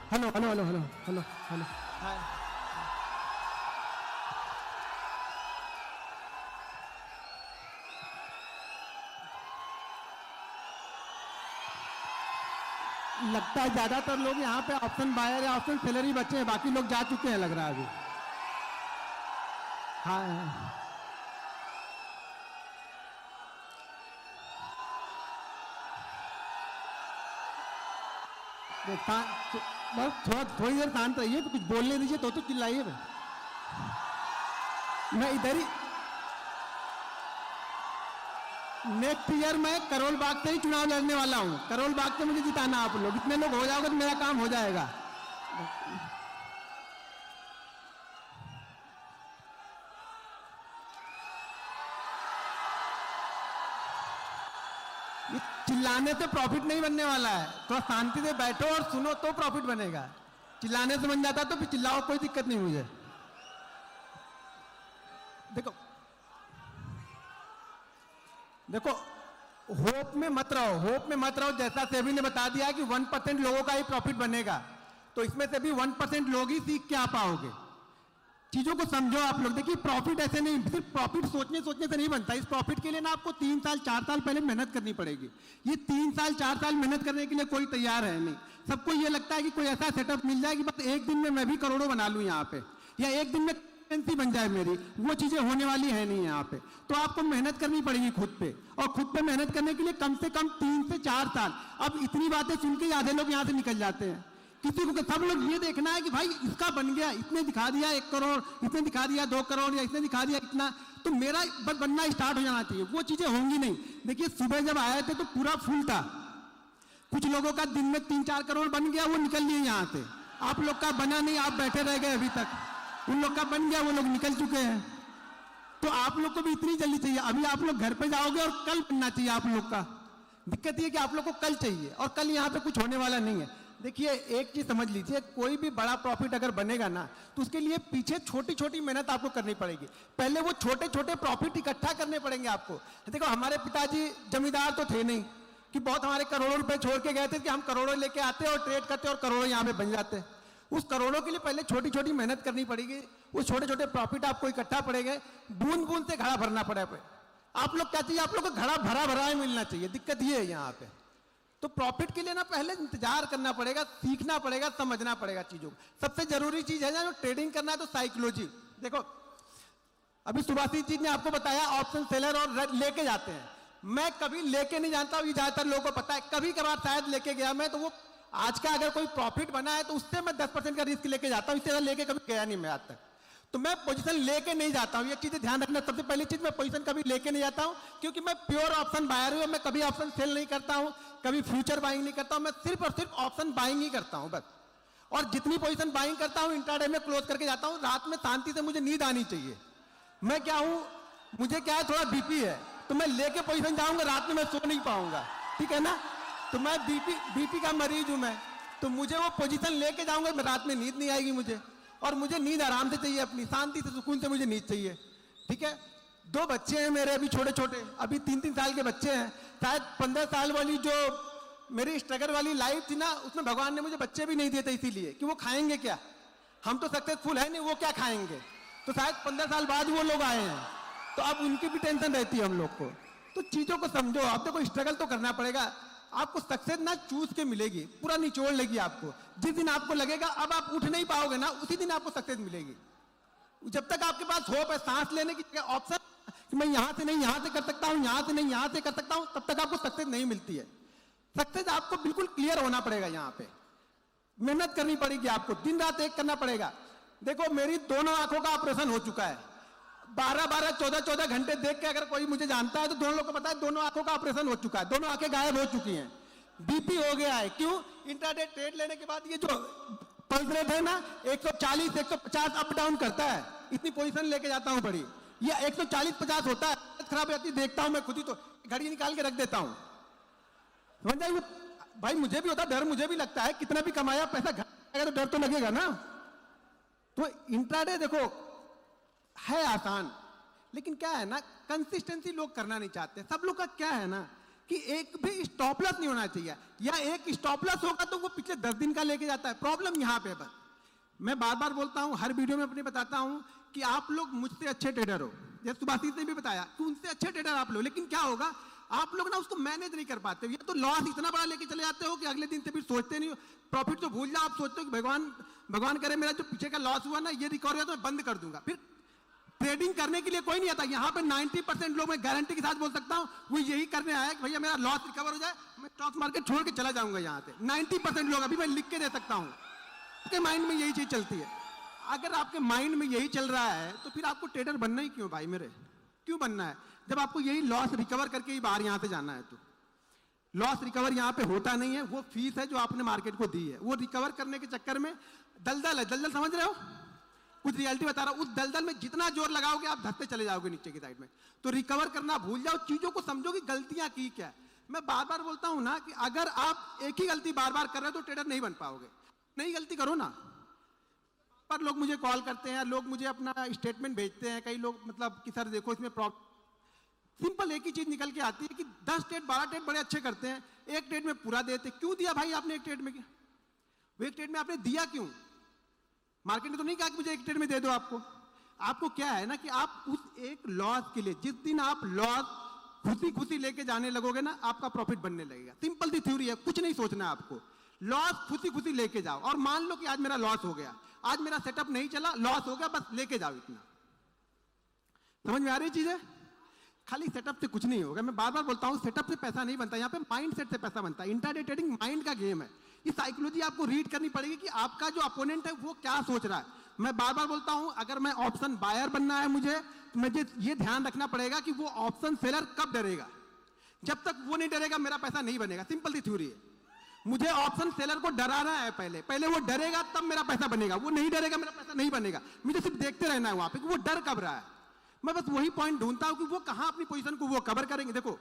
Hello hello hello hello hello hello. Hi. लगता है ज्यादातर लोग यहाँ पे ऑप्शन बायर या ऑप्शन सेलर ही बचे हैं, बाकी लोग जा चुके हैं लग रहा है अभी। हाँ बस थोड़ा थोड़ी देर शांत रहिए, तो कुछ बोलने दीजिए तो चिल्लाइए। मैं इधर ही नेक्स्ट ईयर मैं करोल बाग से ही चुनाव लड़ने वाला हूँ। करोल बाग से मुझे जिताना आप लोग, इतने लोग हो जाओगे तो मेरा काम हो जाएगा। ये चिल्लाने से प्रॉफिट नहीं बनने वाला है, थोड़ा शांति से बैठो और सुनो तो प्रॉफिट बनेगा। चिल्लाने से बन जाता तो फिर चिल्लाओ, कोई दिक्कत नहीं मुझे। देखो देखो होप में मत रहो, होप में मत रहो। जैसा सेबी ने बता दिया कि 1% लोगों का ही प्रॉफिट बनेगा, तो इसमें से भी 1% लोग ही सीख के आ पाओगे। चीजों को समझो आप लोग। देखिए प्रॉफिट ऐसे नहीं, सिर्फ प्रॉफिट सोचने से नहीं बनता। इस प्रॉफिट के लिए ना आपको 3 साल 4 साल पहले मेहनत करनी पड़ेगी। ये 3 साल 4 साल मेहनत करने के लिए कोई तैयार है नहीं। सबको ये लगता है कि कोई ऐसा सेटअप मिल जाए कि बस एक दिन में मैं भी करोड़ों बना लूं यहाँ पे, या एक दिन में करेंसी बन जाए मेरी। वो चीजें होने वाली है नहीं यहाँ पे। तो आपको मेहनत करनी पड़ेगी खुद पे, और खुद पे मेहनत करने के लिए कम से कम 3 से 4 साल। अब इतनी बातें सुन के आधे लोग यहाँ से निकल जाते हैं। किसी को सब लोग ये देखना है कि भाई इसका बन गया, इसने दिखा दिया 1 करोड़, इसने दिखा दिया 2 करोड़, या इसने दिखा दिया इतना, तो मेरा बस बनना स्टार्ट हो जाना चाहिए। वो चीजें होंगी नहीं। देखिए सुबह जब आए थे तो पूरा फुल था। कुछ लोगों का दिन में 3-4 करोड़ बन गया, वो निकल लिए यहाँ से। आप लोग का बना नहीं, आप बैठे रह गए अभी तक। उन लोग का बन गया, वो लोग निकल चुके हैं। तो आप लोग को भी इतनी जल्दी चाहिए? अभी आप लोग घर पे जाओगे और कल बनना चाहिए आप लोग का। दिक्कत ये कि आप लोग को कल चाहिए, और कल यहाँ पे कुछ होने वाला नहीं है। देखिए एक चीज समझ लीजिए, कोई भी बड़ा प्रॉफिट अगर बनेगा ना, तो उसके लिए पीछे छोटी छोटी मेहनत आपको करनी पड़ेगी। पहले वो छोटे छोटे प्रॉफिट इकट्ठा करने पड़ेंगे आपको। देखो हमारे पिताजी जमींदार तो थे नहीं कि बहुत हमारे करोड़ों रुपए छोड़ के गए थे कि हम करोड़ों लेके आते और ट्रेड करते और करोड़ों यहाँ पे बन जाते। उस करोड़ों के लिए पहले छोटी छोटी मेहनत करनी पड़ेगी। उस छोटे छोटे प्रॉफिट आपको इकट्ठा पड़ेंगे। बूंद बूंद से घड़ा भरना पड़ेगा। आप लोग क्या चाहिए? आप लोग को घड़ा भरा भरा ही मिलना चाहिए। दिक्कत ये है यहाँ पे। तो प्रॉफिट के लिए ना पहले इंतजार करना पड़ेगा, सीखना पड़ेगा, समझना पड़ेगा चीजों को। सबसे जरूरी चीज है जो ट्रेडिंग करना है तो साइकोलॉजी। देखो अभी सुभाषित जी ने आपको बताया ऑप्शन सेलर और लेके जाते हैं। मैं कभी लेके नहीं जानता हूँ, ये ज्यादातर लोगों को पता है। कभी कभार शायद लेके गया मैं, तो वो आज का अगर कोई प्रॉफिट बना है तो उससे मैं 10% का रिस्क लेके जाता हूँ। इससे ज्यादा लेके कभी गया नहीं मैं आज तक। तो मैं पोजीशन लेके नहीं जाता हूँ। ये चीजें ध्यान रखना। सबसे पहली चीज, मैं पोजीशन कभी लेके नहीं जाता हूँ, क्योंकि मैं प्योर ऑप्शन बायर हूँ। मैं कभी ऑप्शन सेल नहीं करता हूँ, कभी फ्यूचर बाइंग नहीं करता हूँ। मैं सिर्फ और सिर्फ ऑप्शन बाइंग ही करता हूँ बस। और जितनी पोजीशन बाइंग करता हूँ इंट्राडे में क्लोज करके जाता हूँ। रात में शांति से मुझे नींद आनी चाहिए। मैं क्या हूँ, मुझे क्या है, थोड़ा बीपी है, तो मैं लेके पोजीशन जाऊंगा, रात में मैं सो नहीं पाऊंगा। ठीक है ना? तो मैं बीपी का मरीज हूं मैं। तो मुझे वो पोजीशन लेके जाऊंगा, मैं रात में नींद नहीं आएगी मुझे। और मुझे नींद आराम से चाहिए, अपनी शांति से सुकून से मुझे नींद चाहिए। ठीक है? 2 बच्चे हैं मेरे अभी छोटे छोटे, अभी 3-3 साल के बच्चे हैं। शायद 15 साल वाली जो मेरी स्ट्रगल वाली लाइफ थी ना, उसमें भगवान ने मुझे बच्चे भी नहीं दिए थे, इसीलिए कि वो खाएंगे क्या। हम तो सक्सेसफुल है नहीं, वो क्या खाएंगे। तो शायद 15 साल बाद वो लोग आए हैं, तो अब उनकी भी टेंशन रहती है हम लोग को। तो चीजों को समझो। आप देखो स्ट्रगल तो करना पड़ेगा। आपको सक्सेस ना चूस के मिलेगी, पूरा निचोड़ लेगी आपको। जिस दिन आपको लगेगा अब आप उठ नहीं पाओगे ना, उसी दिन आपको सक्सेस मिलेगी। जब तक आपके पास होप है सांस लेने की ऑप्शन कि मैं यहां से नहीं यहां से कर सकता हूं, यहां से नहीं यहां से कर सकता हूं, तब तक आपको सक्सेस नहीं मिलती है। सक्सेस आपको बिल्कुल क्लियर होना पड़ेगा। यहाँ पे मेहनत करनी पड़ेगी आपको, दिन रात एक करना पड़ेगा। देखो मेरी दोनों आंखों का ऑपरेशन हो चुका है। 12-12, 14-14 घंटे देख के अगर कोई मुझे जानता है तो दोनों लोग को पता है दोनों आंखों का ऑपरेशन हो चुका है। दोनों आंखें गायब हो चुकी हैं। बीपी हो गया है। क्यों? इंट्राडे ट्रेड लेने के बाद ये जो पल्स रेट है ना 140-150 अप डाउन करता है। इतनी पोजीशन लेके जाता हूं बड़ी, ये 140-50 होता है। खराब रहती देखता हूं मैं खुद ही, तो घड़ी निकाल के रख देता हूं। समझ जाइए भाई, मुझे भी होता डर, मुझे भी लगता है कितना भी कमाया पैसा घर तो डर तो लगेगा ना। तो इंट्राडे देखो है आसान, लेकिन क्या है ना, कंसिस्टेंसी लोग करना नहीं चाहते। सब लोग का क्या है ना कि एक भी स्टॉप लॉस नहीं होना चाहिए, या एक स्टॉप लॉस होगा तो वो पिछले 10 दिन का लेके जाता है। प्रॉब्लम यहाँ पे बस मैं बार बार बोलता हूँ, हर वीडियो में अपने बताता हूँ कि आप लोग मुझसे अच्छे ट्रेडर हो, जैसे सुभाषित ने भी बताया कि उनसे अच्छे ट्रेडर आप लोग, लेकिन क्या होगा आप लोग ना उसको मैनेज नहीं कर पाते, या तो लॉस इतना बड़ा लेके चले जाते हो कि अगले दिन से फिर सोचते नहीं हो, प्रॉफिट तो भूल जाओ, आप सोचते हो कि भगवान करे मेरा जो पीछे का लॉस हुआ ना ये रिकवर हुआ तो मैं बंद कर दूंगा। फिर ट्रेडिंग करने के लिए कोई नहीं आता। यहाँ पे 90% लोग, मैं गारंटी के साथ बोल सकता हूँ, वो यही करने आया कि भैया मेरा लॉस रिकवर हो जाए, मैं स्टॉक मार्केट छोड़ के चला जाऊंगा यहाँ से। 90% लोग, अभी मैं लिख के दे सकता हूँ, आपके माइंड में यही चीज चलती है। अगर आपके माइंड में यही चल रहा है तो फिर आपको ट्रेडर बनना ही क्यों भाई मेरे, क्यों बनना है जब आपको यही लॉस रिकवर करके ही बाहर यहाँ से जाना है। तो लॉस रिकवर यहाँ पे होता नहीं है, वो फीस है जो आपने मार्केट को दी है, वो रिकवर करने के चक्कर में दलदल है। दलदल समझ रहे हो, कुछ रियलिटी बता रहा हूं, उस दलदल में जितना जोर लगाओगे आप धसते चले जाओगे नीचे की साइड में। तो रिकवर करना भूल जाओ, चीजों को समझो कि गलतियां की क्या है। मैं बार बार बोलता हूं ना कि अगर आप एक ही गलती बार बार कर रहे हो तो ट्रेडर नहीं बन पाओगे। नई गलती करो ना। पर लोग मुझे कॉल करते हैं, लोग मुझे अपना स्टेटमेंट भेजते हैं, कई लोग मतलब कि सर देखो इसमें प्रॉब्लम। सिंपल एक ही चीज निकल के आती है कि 10 ट्रेड 12 ट्रेड बड़े अच्छे करते हैं, एक ट्रेड में पूरा देते। क्यों दिया भाई आपने एक ट्रेड में, वो एक ट्रेड में आपने दिया क्यों? मार्केट ने तो नहीं कहा कि मुझे एक ट्रेड में दे दो। आपको क्या है ना कि आप उस एक लॉस के लिए, जिस दिन आप लॉस खुशी खुशी लेके जाने लगोगे ना, आपका प्रॉफिट बनने लगेगा। सिंपल सी थ्योरी है, कुछ नहीं सोचना है आपको। लॉस खुशी खुशी लेके जाओ, और मान लो कि आज मेरा लॉस हो गया, आज मेरा सेटअप नहीं चला, लॉस हो गया, बस लेके जाओ इतना। समझ में आ रही चीज है? खाली सेटअप से कुछ नहीं होगा। मैं बार बार बोलता हूं सेटअप से पैसा नहीं बनता, यहाँ पे माइंडसेट से पैसा बनता है। इंट्राडे ट्रेडिंग माइंड का गेम है। ये साइकोलॉजी आपको रीड करनी पड़ेगी कि आपका जो अपोनेंट है वो क्या सोच रहा है। मैं बार बार बोलता हूं अगर मैं ऑप्शन बायर बनना है मुझे, तो मुझे ये ध्यान रखना पड़ेगा कि वो ऑप्शन सेलर कब डरेगा। जब तक वो नहीं डरेगा मेरा पैसा नहीं बनेगा। सिंपल सी थ्योरी है। मुझे ऑप्शन सेलर को डराना है, पहले वो डरेगा तब मेरा पैसा बनेगा। वो नहीं डरेगा मेरा पैसा नहीं बनेगा। मुझे सिर्फ देखते रहना है वहां पे कि वो डर कब रहा है। मैं बस वही पॉइंट ढूंढता हूं कि वो कहां अपनी पोजीशन को वो कवर करेंगे। देखो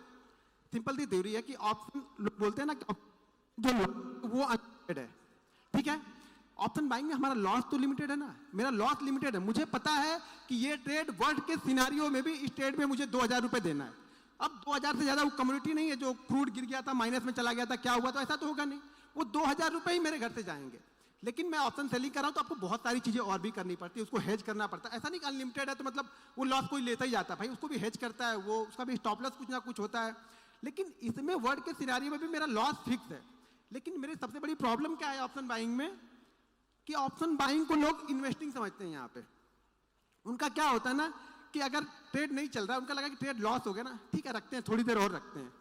सिंपल सी थ्योरी है कि ऑप्शन लोग बोलते हैं ना जो वो अनलिमिटेड है, ठीक है। ऑप्शन बाइंग में हमारा लॉस तो लिमिटेड है ना, मेरा लॉस लिमिटेड है। मुझे पता है कि ये ट्रेड वर्ल्ड के सिनारियो में भी इस ट्रेड में मुझे 2000 रुपए देना है। अब 2000 से ज्यादा वो कम्युनिटी नहीं है जो क्रूड गिर गया था, माइनस में चला गया था, क्या हुआ, तो ऐसा तो होगा नहीं। वो 2000 रुपए ही मेरे घर से जाएंगे। लेकिन मैं ऑप्शन सेलिंग कर रहा हूं तो आपको बहुत सारी चीजें और भी करनी पड़ती है, उसको हेज करना पड़ता है। ऐसा नहीं कि अनलिमिटेड है तो मतलब वो लॉस कोई लेता ही जाता है, भाई उसको भी हेज करता है, वो उसका भी स्टॉप लॉस कुछ ना कुछ होता है। लेकिन इसमें वर्ल्ड के सिनारियो में भी मेरा लॉस फिक्स है। लेकिन मेरी सबसे बड़ी प्रॉब्लम क्या है ऑप्शन बाइंग में, कि ऑप्शन बाइंग को लोग इन्वेस्टिंग समझते हैं। यहाँ पे उनका क्या होता है ना कि अगर ट्रेड नहीं चल रहा है, उनका लगा कि ट्रेड लॉस हो गया ना, ठीक है रखते हैं, थोड़ी देर और रखते हैं,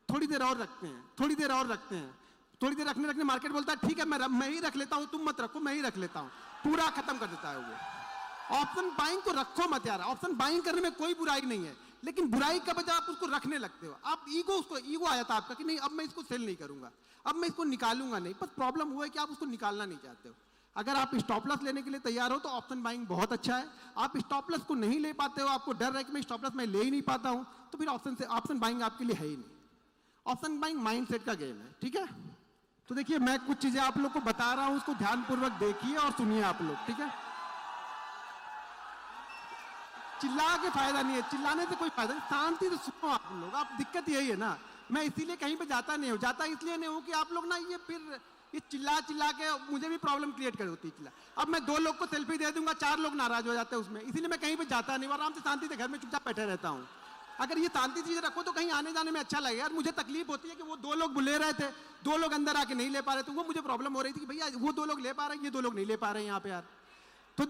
थोड़ी देर और रखते हैं, थोड़ी देर और रखते हैं, थोड़ी देर रखने मार्केट बोलता है ठीक है मैं ही रख लेता हूं, तुम मत रखो, मैं ही रख लेता हूं, पूरा खत्म कर देता है वो। ऑप्शन बाइंग को रखो मत यार। ऑप्शन बाइंग करने में कोई बुराई नहीं है, लेकिन बुराई कब जब आप उसको रखने लगते हो। आप ईगो आ जाता है आपका कि नहीं अब मैं इसको सेल नहीं करूंगा, अब मैं इसको निकालूंगा नहीं। बस प्रॉब्लम हुआ है कि आप उसको निकालना नहीं चाहते हो। अगर आप स्टॉप लॉस लेने के लिए तैयार हो तो ऑप्शन बाइंग बहुत अच्छा है। आप स्टॉप लॉस को नहीं ले पाते हो, आपको डर है कि मैं स्टॉप लॉस मैं ले ही नहीं पाता हूं, तो फिर ऑप्शन बाइंग आपके लिए है ही नहीं। ऑप्शन बाइंग माइंडसेट का गेम है, ठीक है। तो देखिए मैं कुछ चीजें आप लोग को बता रहा हूं, उसको ध्यानपूर्वक देखिए और सुनिए आप लोग, ठीक है। चिल्ला के फायदा नहीं है, चिल्लाने से कोई फायदा नहीं, शांति से सुनो आप लोग। आप दिक्कत यही है ना, मैं इसीलिए कहीं पे जाता नहीं हूं। जाता इसलिए नहीं हूं कि आप लोग ना ये चिल्ला के मुझे भी प्रॉब्लम क्रिएट कर होती है। अब मैं 2 लोग को सेल्फी दे दूंगा, 4 लोग नाराज हो जाते हैं उसमें, इसीलिए मैं कहीं पे जाता नहीं, आराम से शांति से घर में चुपचाप बैठे रहता हूँ। अगर ये शांति चीज रखो तो कहीं आने जाने में अच्छा लगेगा। यार मुझे तकलीफ होती है कि वो 2 लोग बुले रहे थे, 2 लोग अंदर आके नहीं ले पा रहे, तो वो मुझे प्रॉब्लम हो रही थी कि भैया वो 2 लोग ले पा रहे हैं, ये 2 लोग नहीं ले पा रहे हैं यहाँ पे यार। तो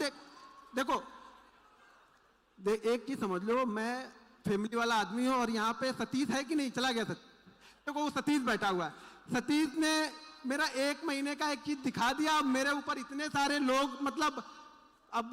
देखो एक चीज समझ लो, मैं फैमिली वाला आदमी हूँ और यहाँ पे सतीश है कि नहीं, चला गया सतीश, देखो वो सतीश बैठा हुआ है। सतीश ने मेरा 1 महीने का एक चीज दिखा दिया। मेरे ऊपर इतने सारे लोग मतलब अब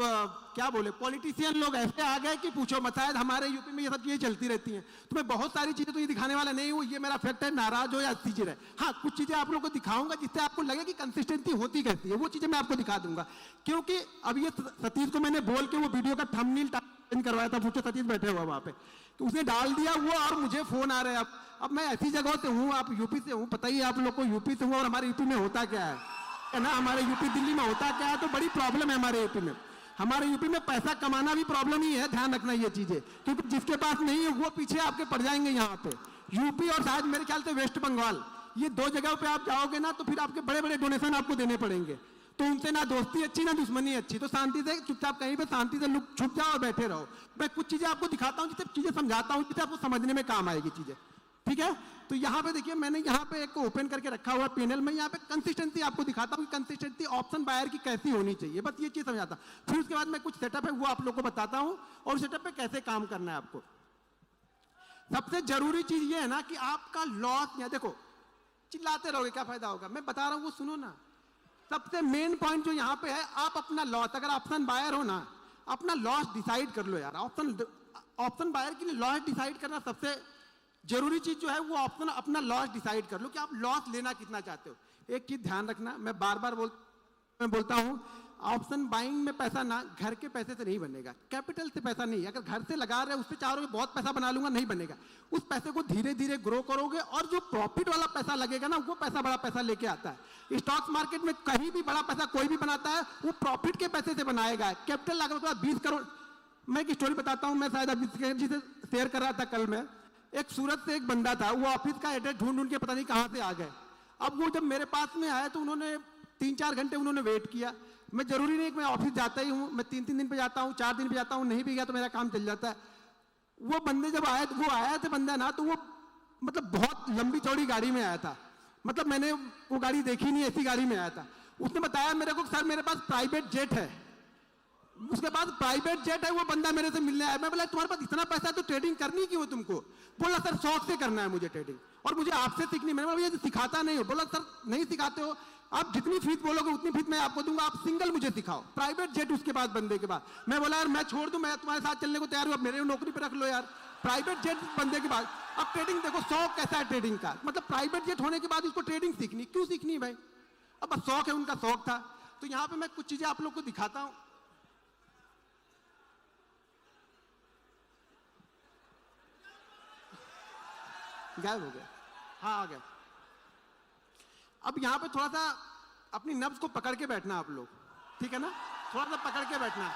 क्या बोले, पॉलिटिशियन लोग ऐसे आ गए कि पूछो मत। शायद हमारे यूपी में ये सब चीजें चलती रहती हैं, तो मैं बहुत सारी चीजें तो ये दिखाने वाला नहीं हूँ। ये मेरा फैक्ट है, नाराज हो या अच्छी चीज है। हाँ कुछ चीजें आप लोगों को दिखाऊंगा जिससे आपको लगे कि कंसिस्टेंसी होती कैसी है, वो चीजें मैं आपको दिखा दूंगा। क्योंकि अब ये सतीश को मैंने बोल के वो वीडियो का थंबनेल चेंज करवाया था, पूछो सतीश बैठे हुआ वहां पे, तो उसने डाल दिया वो, और मुझे फोन आ रहे हैं। अब मैं ऐसी जगह से हूँ, आप यूपी से हूँ, पता ही है आप लोग को यूपी से हूँ, और हमारे यूपी में होता क्या है ना, हमारे यूपी दिल्ली में होता क्या है, तो बड़ी प्रॉब्लम है हमारे यूपी में। हमारे यूपी में पैसा कमाना भी प्रॉब्लम ही है, ध्यान रखना ये चीजें, क्योंकि जिसके पास नहीं है वो पीछे आपके पड़ जाएंगे यहाँ पे। यूपी और शायद मेरे ख्याल से वेस्ट बंगाल, ये 2 जगहों पे आप जाओगे ना तो फिर आपके बड़े बड़े डोनेशन आपको देने पड़ेंगे। तो उनसे ना दोस्ती अच्छी ना दुश्मनी अच्छी। तो शांति से चुपचाप कहीं पे शांति से लुक छुप जाओ और बैठे रहो। मैं कुछ चीजें आपको दिखाता हूँ, जिससे चीजें समझाता हूँ, जिससे आपको समझने में काम आएगी चीजें, ठीक है। तो यहाँ पे देखिए, मैंने यहाँ पे एक ओपन करके रखा हुआ पैनल में, यहाँ पे कंसिस्टेंसी आपको दिखाता हूँ कि कंसिस्टेंसी ऑप्शन बायर की कैसी होनी चाहिए, बस ये चीज समझाता हूँ। फिर उसके बाद मैं कुछ सेटअप है वो आप लोग को बताता हूँ और सेटअप पे कैसे काम करना है आपको। सबसे जरूरी चीज ये है ना कि आपका लॉस, या देखो चिल्लाते रहोगे क्या फायदा होगा, मैं बता रहा हूँ वो सुनो ना। सबसे मेन पॉइंट जो यहाँ पे है, आप अपना लॉस, अगर ऑप्शन बायर हो ना, अपना लॉस डिसाइड कर लो यार। ऑप्शन बायर के लिए लॉस डिसाइड करना सबसे जरूरी चीज जो है वो ऑप्शन, अपना लॉस डिसाइड कर लो कि आप लॉस लेना कितना चाहते हो। एक चीज ध्यान रखना, मैं बार बार बोलता हूँ, ऑप्शन बाइंग में पैसा ना घर के पैसे से नहीं बनेगा, कैपिटल से पैसा नहीं। अगर घर से लगा रहे उससे चाह रहे हो बहुत पैसा बना लूंगा, नहीं बनेगा। उस पैसे को धीरे धीरे ग्रो करोगे और जो प्रॉफिट वाला पैसा लगेगा ना, वो पैसा बड़ा पैसा लेके आता है। स्टॉक मार्केट में कहीं भी बड़ा पैसा कोई भी बनाता है, वो प्रॉफिट के पैसे से बनाएगा। कैपिटल लगाने के बाद 20 करोड़। मैं एक स्टोरी बताता हूँ, मैं शायद अभी जिसे शेयर कर रहा था कल में। एक सूरत से एक बंदा था, वो ऑफिस का एड्रेस ढूंढ के पता नहीं कहाँ से आ गए। अब वो जब मेरे पास में आया तो उन्होंने 3-4 घंटे उन्होंने वेट किया। मैं जरूरी नहीं कि मैं ऑफिस जाता ही हूँ, मैं 3-3 दिन पे जाता हूँ, 4 दिन पे जाता हूँ, नहीं भी गया तो मेरा काम चल जाता है। वो बंदे जब आए, वो आया था बंदा ना, तो वो मतलब बहुत लंबी चौड़ी गाड़ी में आया था। मतलब मैंने वो गाड़ी देखी नहीं, ऐसी गाड़ी में आया था। उसने बताया मेरे को, सर मेरे पास प्राइवेट जेट है। उसके बाद प्राइवेट जेट है, वो बंदा मेरे से मिलने आया। मैं बोला तुम्हारे पास इतना पैसा है तो ट्रेडिंग करनी क्यों तुमको? बोला सर शौक से करना है मुझे ट्रेडिंग, और मुझे आपसे सीखनी। मैंने बोला ये सिखाता नहीं हो। बोला सर नहीं सिखाते हो, आप जितनी फीस बोलोगे उतनी फीस मैं आपको दूंगा, आप सिंगल मुझे सिखाओ। प्राइवेट जेट उसके बाद बंदे के बाद। मैं बोला यार मैं छोड़ दूं, मैं तुम्हारे साथ चलने को तैयार हूं, अब मेरे नौकरी पे रख लो यार। प्राइवेट जेट बंदे के बाद। अब ट्रेडिंग देखो, शौक कैसा है ट्रेडिंग का, मतलब प्राइवेट जेट होने के बाद उसको ट्रेडिंग सीखनी, क्यों सीखनी भाई? अब बस शौक है, उनका शौक था। तो यहाँ पे मैं कुछ चीजें आप लोग को दिखाता हूँ। गायब हो गया, हाँ आ गया। अब यहाँ पे थोड़ा सा अपनी नब्ज को पकड़ के बैठना आप लोग, ठीक है ना? थोड़ा सा पकड़ के बैठना।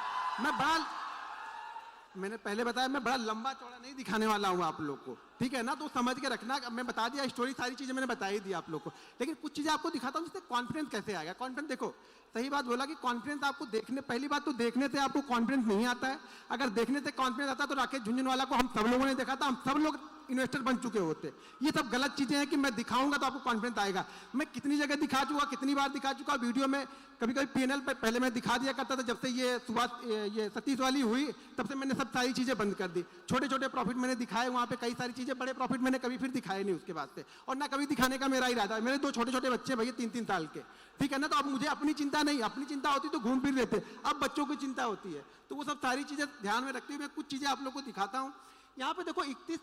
मैंने पहले बताया मैं बड़ा लंबा चौड़ा नहीं दिखाने वाला हूँ आप लोग को, ठीक है ना? तो समझ के रखना। मैं बता दिया स्टोरी, सारी चीजें मैंने बता ही दी आप लोग को, लेकिन कुछ चीजें आपको दिखाता हूँ जिससे कॉन्फिडेंस कैसे आएगा। कॉन्फिडेंस देखो, सही बात बोला कि कॉन्फिडेंस आपको देखने, पहली बात तो देखने से आपको कॉन्फिडेंस नहीं आता है। अगर देखने से कॉन्फिडेंस आता तो राकेश झुंझुनवाला को हम सब लोगों ने देखा था, हम सब लोग इन्वेस्टर बन चुके होते। ये सब गलत चीजें हैं कि मैं दिखाऊंगा तो आपको कॉन्फिडेंस आएगा। मैं कितनी जगह दिखा चुका, कितनी बार दिखा चुका वीडियो में। कभी कभी पीएनएल पे पहले मैं दिखा दिया करता था, जब से ये सतीश वाली हुई तब से मैंने सब सारी चीजें बंद कर दी। छोटे छोटे प्रॉफिट मैंने दिखाए वहां पे, कई सारी चीजें। बड़े प्रॉफिट मैंने कभी फिर दिखाए नहीं उसके बाद से, और ना कभी दिखाने का मेरा इरादा है। मेरे 2 छोटे छोटे बच्चे भैया 3-3 साल के, ठीक है ना? तो अब मुझे अपनी चिंता नहीं, अपनी चिंता होती तो घूम फिर लेते, अब बच्चों की चिंता होती है। तो वो सब सारी चीजें ध्यान में रखते हुए मैं कुछ चीजें आप लोग को दिखाता हूँ। यहाँ पे देखो 31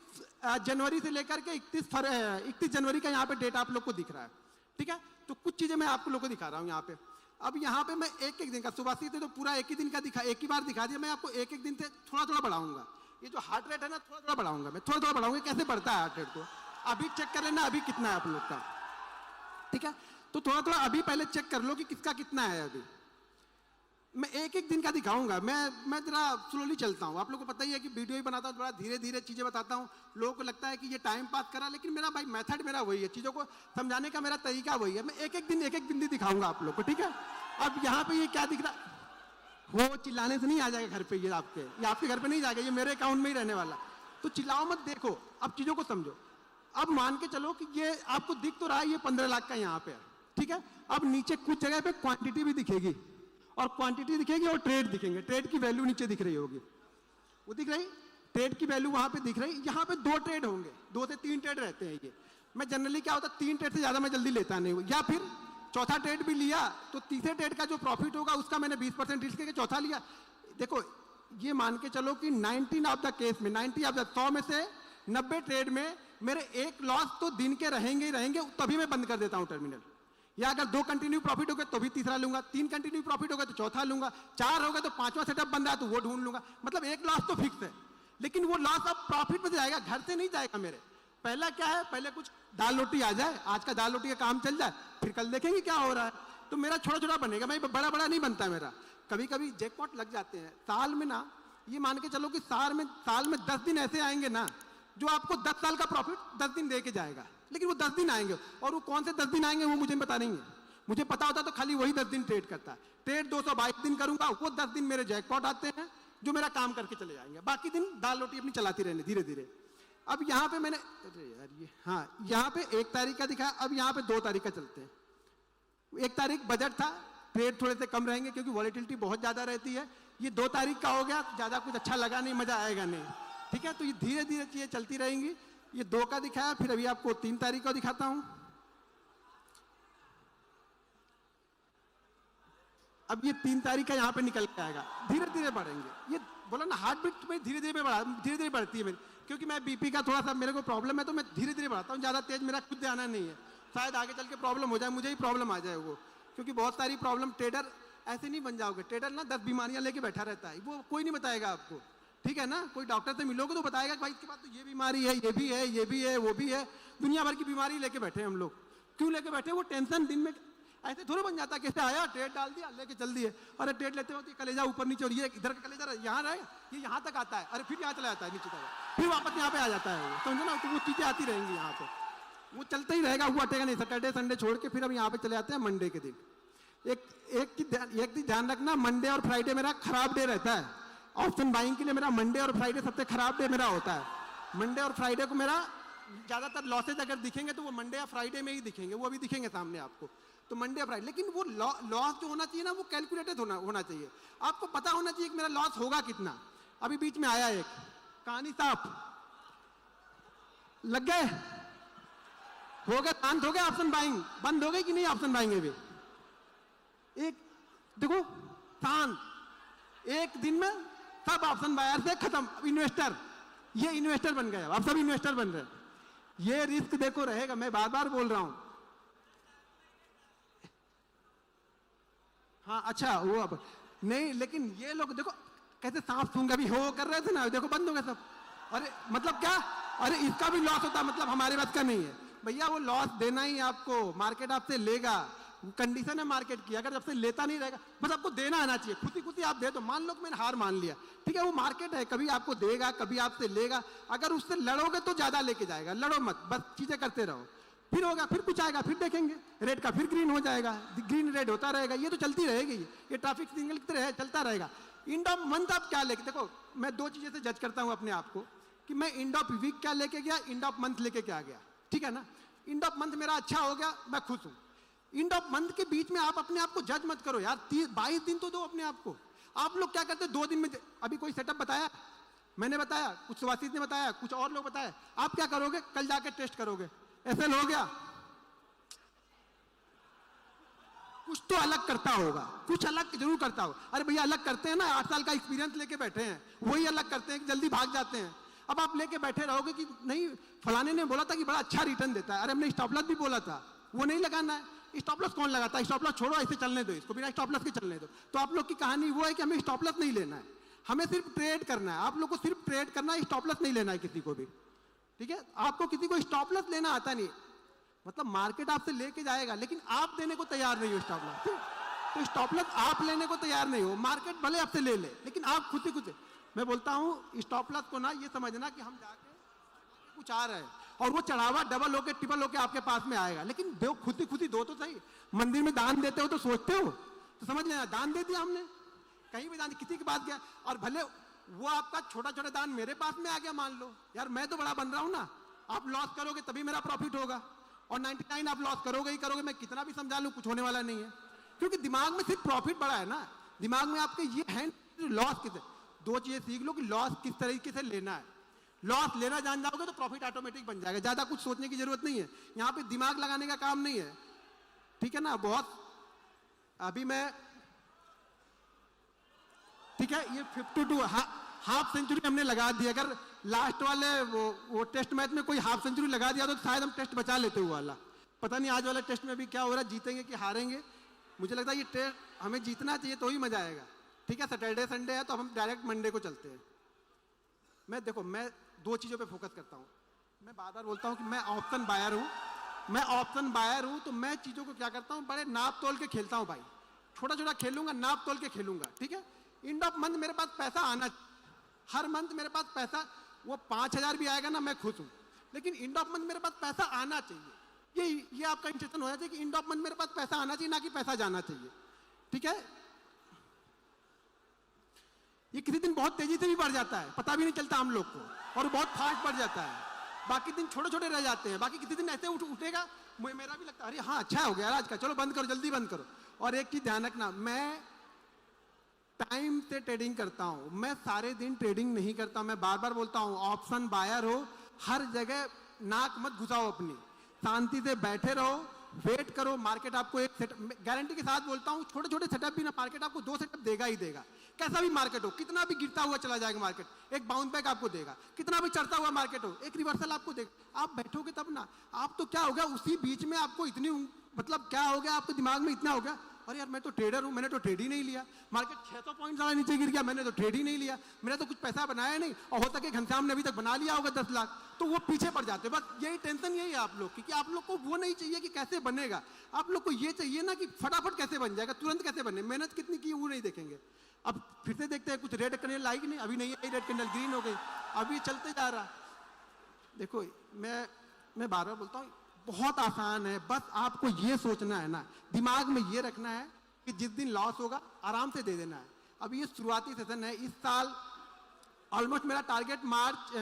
जनवरी से लेकर के 31 जनवरी का यहाँ पे डेट आप लोग को दिख रहा है, ठीक है? तो कुछ चीजें मैं आप लोग को दिखा रहा हूँ यहाँ पे। अब यहाँ पे मैं एक दिन का, सुबह से तो पूरा एक ही दिन का एक ही बार दिखा दिया। मैं आपको एक दिन से थोड़ा थोड़ा बढ़ाऊंगा। ये जो हार्ट रेट है ना, थोड़ा थोड़ा बढ़ाऊंगा मैं, थोड़ा थोड़ा बढ़ाऊंगा। कैसे बढ़ता है हार्ट रेट को अभी चेक कर लेना, अभी कितना है आप लोग का, ठीक है? तो थोड़ा थोड़ा अभी पहले चेक कर लो कि किसका कितना है। अभी मैं एक दिन का दिखाऊंगा। मैं जरा स्लोली चलता हूँ, आप लोगों को पता ही है कि वीडियो ही बनाता हूँ, बड़ा धीरे धीरे चीजें बताता हूँ। लोगों को लगता है कि ये टाइम पास करा, लेकिन मेरा भाई मेथड मेरा वही है, चीजों को समझाने का मेरा तरीका वही है। मैं एक दिन दिखाऊंगा आप लोग को, ठीक है? अब यहाँ पे ये क्या दिख रहा, वो चिल्लाने से नहीं आ जाएगा घर पे, ये आपके घर पे नहीं जाएगा, ये मेरे अकाउंट में ही रहने वाला। तो चिल्लाओ मत, देखो अब चीजों को समझो। अब मान के चलो कि ये आपको दिख तो रहा है, ये 15 लाख का यहाँ पे है, ठीक है? अब नीचे कुछ जगह पे क्वांटिटी भी दिखेगी, और क्वांटिटी दिखेगी और ट्रेड दिखेंगे। ट्रेड की वैल्यू नीचे दिख रही होगी, वो दिख रही, ट्रेड की वैल्यू वहां पे दिख रही। यहाँ पे 2 ट्रेड होंगे, 2 से 3 ट्रेड रहते हैं। ये मैं जनरली क्या होता है, 3 ट्रेड से ज्यादा मैं जल्दी लेता नहीं हूँ, या फिर चौथा ट्रेड भी लिया तो तीसरे ट्रेड का जो प्रॉफिट होगा उसका मैंने 20% रिस्क करके चौथा लिया। देखो ये मान के चलो कि 90 ऑफ द केस में, 90 ऑफ द 100 में से 90 ट्रेड में मेरे एक लॉस तो दिन के रहेंगे ही रहेंगे, तभी मैं बंद कर देता हूँ टर्मिनल। या अगर 2 कंटिन्यू प्रॉफिट हो गए तो भी तीसरा लूंगा, 3 कंटिन्यू प्रॉफिट हो गए तो चौथा लूंगा, 4 हो गए तो 5वां सेटअप बन रहा है तो वो ढूंढ लूंगा। मतलब एक लॉस तो फिक्स है, लेकिन वो लॉस अब प्रॉफिट में जाएगा, घर से नहीं जाएगा मेरे। पहला क्या है, पहले कुछ दाल रोटी आ जाए, आज का दाल रोटी का काम चल जाए, फिर कल देखेंगे क्या हो रहा है। तो मेरा छोटा छोटा बनेगा, मैं बड़ा बड़ा नहीं बनता मेरा। कभी कभी जैकपॉट लग जाते हैं साल में ना, ये मान के चलो कि साल में 10 दिन ऐसे आएंगे ना जो आपको 10 साल का प्रॉफिट 10 दिन दे के जाएगा, लेकिन वो 10 दिन आएंगे, और वो कौन से 10 दिन आएंगे वो मुझे पता नहीं है। मुझे पता होता तो खाली वही 10 दिन ट्रेड करता। ट्रेड 222 दिन करूंगा, वो 10 दिन मेरे जैकपॉट आते हैं जो मेरा काम करके चले जाएंगे, बाकी दिन दाल रोटी अपनी चलाती रहने धीरे धीरे। अब यहाँ पे मैंने, अरे यार ये, हाँ यहाँ पे 1 तारीख का दिखाया, अब यहाँ पे 2 तारीख का चलते हैं। 1 तारीख बजट था, ट्रेड थोड़े से कम रहेंगे क्योंकि वॉलेटिलिटी बहुत ज्यादा रहती है। ये 2 तारीख का हो गया, ज्यादा कुछ अच्छा लगा नहीं, मजा आएगा नहीं, ठीक है। तो ये धीरे धीरे चीजें चलती रहेंगी। ये 2 का दिखाया, फिर अभी आपको 3 तारीख का दिखाता हूं। अब ये 3 तारीख का यहाँ पे निकल के आएगा, धीरे धीरे बढ़ेंगे। ये बोला ना हार्ट बीट में धीरे धीरे बढ़ती है मेरी, क्योंकि मैं बीपी का थोड़ा सा मेरे को प्रॉब्लम है, तो मैं धीरे धीरे बढ़ाता हूँ, ज्यादा तेज मेरा खुद आना नहीं है। शायद आगे चल के प्रॉब्लम हो जाए, मुझे ही प्रॉब्लम आ जाए वो, क्योंकि बहुत सारी प्रॉब्लम, ट्रेडर ऐसे नहीं बन जाओगे। ट्रेडर ना 10 बीमारियां लेके बैठा रहता है, वो कोई नहीं बताएगा आपको, ठीक है ना। कोई डॉक्टर से मिलोगे तो बताएगा कि भाई इसके पास तो ये बीमारी है, ये भी है, ये भी है, वो भी है। दुनिया भर की बीमारी लेके बैठे हैं हम लोग। क्यों लेके बैठे? वो टेंशन दिन में ऐसे थोड़े बन जाता है, कैसे आया ट्रेड डाल दिया लेके चल दिए। अरे ट्रेड लेते होते कलेजा ऊपर नीचे, और ये इधर का कलेजा यहाँ रहे, ये यहाँ तक आता है, अरे फिर यहाँ चला जाता है नीचे तक, फिर वापस यहाँ पे आ जाता है वो, समझो ना। तो वो चीजें आती रहेंगी यहाँ पे, वो चलता ही रहेगा, वो हटेगा नहीं। सैटरडे संडे छोड़ के फिर हम यहाँ पे चले जाते हैं मंडे के दिन। एक चीज ध्यान रखना, मंडे और फ्राइडे मेरा खराब डे रहता है। ऑप्शन बाइंग के लिए मेरा मंडे और फ्राइडे सबसे खराब डे मेरा होता है। मंडे और फ्राइडे को मेरा ज्यादातर लॉसेज अगर दिखेंगे तो वो मंडे या फ्राइडे में ही दिखेंगे, वो अभी दिखेंगे सामने आपको। तो मंडे या फ्राइडे, लेकिन वो लॉस जो होना चाहिए ना, वो कैलकुलेटेड होना चाहिए। आपको पता होना चाहिए कि मेरा लॉस होगा कितना। अभी बीच में आया एक कहानी साफ, लग गए, हो गया, शांत हो गया। ऑप्शन बाइंग बंद हो गई कि नहीं? ऑप्शन बाइंग अभी एक देखो शांत, एक दिन में सब ऑप्शन बायर से खत्म। इन्वेस्टर, ये इन्वेस्टर बन गए, अब सब इन्वेस्टर बन रहे। ये रिस्क देखो रहेगा, मैं बार बार बोल रहा हूं। हाँ अच्छा, वो अब नहीं, लेकिन ये लोग देखो कैसे सांप सूंघ भी हो कर रहे थे ना, देखो बंद हो गए सब। अरे मतलब क्या? अरे इसका भी लॉस होता, मतलब हमारे बात का नहीं है भैया, वो लॉस देना ही आपको, मार्केट आपसे लेगा, कंडीशन है मार्केट की। अगर आपसे लेता नहीं रहेगा, बस आपको देना आना चाहिए, खुद ही खुद ही आप दे दो। मान लो कि मैंने हार मान लिया, ठीक है, वो मार्केट है, कभी आपको देगा, कभी आपसे लेगा। अगर उससे लड़ोगे तो ज्यादा लेके जाएगा, लड़ो मत, बस चीजें करते रहो। फिर होगा, फिर कुछ आएगा, फिर देखेंगे रेड का, फिर ग्रीन हो जाएगा, ग्रीन रेड होता रहेगा। ये तो चलती रहेगी, ये ट्रैफिक सिग्नल की तरह चलता रहेगा। एंड ऑफ मंथ आप क्या लेके, देखो मैं 2 चीजें से जज करता हूं अपने आप को, कि मैं एंड ऑफ वीक क्या लेके गया, एंड ऑफ मंथ लेके क्या गया, ठीक है ना। एंड ऑफ मंथ मेरा अच्छा हो गया, मैं खुश हूं। एंड ऑफ मंथ के बीच में आप अपने आप को जज मत करो यार, 22 दिन तो दो अपने आप को। आप लोग क्या करते हैं 2 दिन में? अभी कोई सेटअप बताया, मैंने बताया, कुछ सुभाषित ने बताया, कुछ और लोग बताया। आप क्या करोगे? कल जाके टेस्ट करोगे, ऐसे हो गया, कुछ तो अलग करता होगा, कुछ अलग जरूर करता होगा। अरे भैया अलग करते हैं ना, 8 साल का एक्सपीरियंस लेके बैठे हैं, वही अलग करते हैं कि जल्दी भाग जाते हैं। अब आप लेके बैठे रहोगे कि नहीं फलाने ने बोला था कि बड़ा अच्छा रिटर्न देता है, अरे हमने स्टॉप लॉस भी बोला था, वो नहीं लगाना है। स्टॉप लॉस कौन लगाता है? स्टॉप लॉस छोड़ो, ऐसे चलने दो, इसको बिना स्टॉप लॉस के चलने दो। तो आप लोग की कहानी वो है कि हमें स्टॉप लॉस नहीं लेना है, हमें सिर्फ ट्रेड करना है। आप लोग को सिर्फ ट्रेड करना है, स्टॉप लॉस नहीं लेना है किसी को भी, ठीक है। आपको किसी को स्टॉप लॉस लेना आता नहीं, मतलब मार्केट आपसे लेके जाएगा, लेकिन आप देने को तैयार नहीं हो स्टॉप लॉस। तो स्टॉप लॉस आप लेने को तैयार नहीं हो, मार्केट भले आपसे ले ले, लेकिन आप खुद ही खुद। मैं बोलता हूं स्टॉप लॉस को ना ये समझना कि हम जाके कुछ आ रहे हैं, और वो चढ़ावा डबल होके ट्रिपल होके आपके पास में आएगा, लेकिन दो खुद ही दो तो सही। मंदिर में दान देते हो तो सोचते हो, तो समझ लेना दान दे दिया हमने, कहीं भी दान, किसी के पास गया, और भले वो आपका छोटा छोटा दान मेरे पास में आ गया, मान लो यार मैं तो बड़ा बन रहा हूं ना। आप लॉस करोगे तभी मेरा प्रॉफिट होगा, और 99 आप लॉस करोगे ही करोगे। मैं कितना भी समझा लूं कुछ होने वाला नहीं है, क्योंकि दिमाग में सिर्फ प्रॉफिट बड़ा है ना। दिमाग में आपके ये है लॉस किस, 2 चीजें सीख लो कि लॉस किस तरीके से लेना है। लॉस लेना जान जाओगे तो प्रॉफिट ऑटोमेटिक बन जाएगा, ज्यादा कुछ सोचने की जरूरत नहीं है, यहाँ पे दिमाग लगाने का काम नहीं है, ठीक है ना। बहुत अभी मैं, ठीक है, ये 52 हाफ सेंचुरी हमने लगा दी। अगर लास्ट वाले वो टेस्ट मैच में कोई हाफ सेंचुरी लगा दिया तो शायद हम टेस्ट बचा लेते हुए वाला। पता नहीं आज वाले टेस्ट में भी क्या हो रहा है, जीतेंगे कि हारेंगे। मुझे लगता है ये टेस्ट हमें जीतना चाहिए तो ही मजा आएगा, ठीक है। सैटरडे संडे है तो हम डायरेक्ट मंडे को चलते हैं। मैं देखो, मैं 2 चीजों पे फोकस करता हूँ। मैं बार बार बोलता हूँ कि मैं ऑप्शन बायर हूँ, मैं ऑप्शन बायर हूँ। तो मैं चीजों को क्या करता हूँ, बड़े नाप तोल के खेलता हूँ भाई, छोटा छोटा खेलूंगा, नाप तोल के खेलूंगा, ठीक है। एंड ऑफ मंथ मेरे पास पैसा आना, हर मंथ मेरे पास पैसा वो 5,000 भी आएगा ना, मैं खुश हूं, लेकिन एंड ऑफ मंथ मेरे पास पैसा आना चाहिए। ये आपका इंटेंशन होना चाहिए कि एंड ऑफ मंथ मेरे पास पैसा आना चाहिए, ना कि पैसा जाना चाहिए। ठीक है, ये किसी दिन बहुत तेजी से भी बढ़ जाता है, पता भी नहीं चलता हम लोग को, और बहुत फास्ट बढ़ जाता है। बाकी दिन छोटे छोटे रह जाते हैं, बाकी किसी दिन ऐसे उठेगा, मेरा भी लगता है अरे हाँ अच्छा हो गया आज का, चलो बंद करो, जल्दी बंद करो। और एक चीज ध्यान रखना, मैं टाइम से ट्रेडिंग करता हूं, मैं सारे दिन ट्रेडिंग नहीं करता हूं। मैं बार बार बोलता हूं, ऑप्शन बायर हो, हर जगह नाक मत घुसाओ अपनी, शांति से बैठे रहो, वेट करो। मार्केट आपको एक सेटअप, गारंटी के साथ बोलता हूं, छोटे छोटे सेटअप भी ना, मार्केट आपको 2 सेटअप देगा ही देगा। कैसा भी मार्केट हो, कितना भी गिरता हुआ चला जाएगा मार्केट, एक बाउंस बैक आपको देगा। कितना भी चढ़ता हुआ मार्केट हो, एक रिवर्सल आपको देगा। आप बैठोगे तब ना, आप तो क्या हो गया उसी बीच में, आपको इतनी मतलब क्या हो गया आपके दिमाग में, इतना हो गया अरे यार मैं तो ट्रेडर हूं, मैंने तो ट्रेड ही नहीं लिया, मार्केट 600 पॉइंट ज्यादा नीचे गिर गया, मैंने तो ट्रेड ही नहीं लिया, मैंने तो कुछ पैसा बनाया नहीं, और होता कि घनश्याम ने अभी तक बना लिया होगा 10 लाख, तो वो पीछे पड़ जाते हैं। बस यही टेंशन यही है आप लोग की, कि आप लोग को वो नहीं चाहिए कि कैसे बनेगा, आप लोग को ये चाहिए ना कि फटाफट कैसे बन जाएगा, तुरंत कैसे बने, मेहनत कितनी की वो नहीं देखेंगे। अब फिर से देखते हैं, कुछ रेड कैंडल आई कि नहीं, अभी नहीं आई, रेड कैंडल ग्रीन हो गई, अभी चलते जा रहा। देखो मैं बार बार बोलता हूँ, बहुत आसान है, बस आपको ये सोचना है ना, दिमाग में ये रखना है कि जिस दिन लॉस होगा आराम से दे देना है। अब ये शुरुआती सेशन है, इस साल ऑलमोस्ट मेरा टारगेट मार्च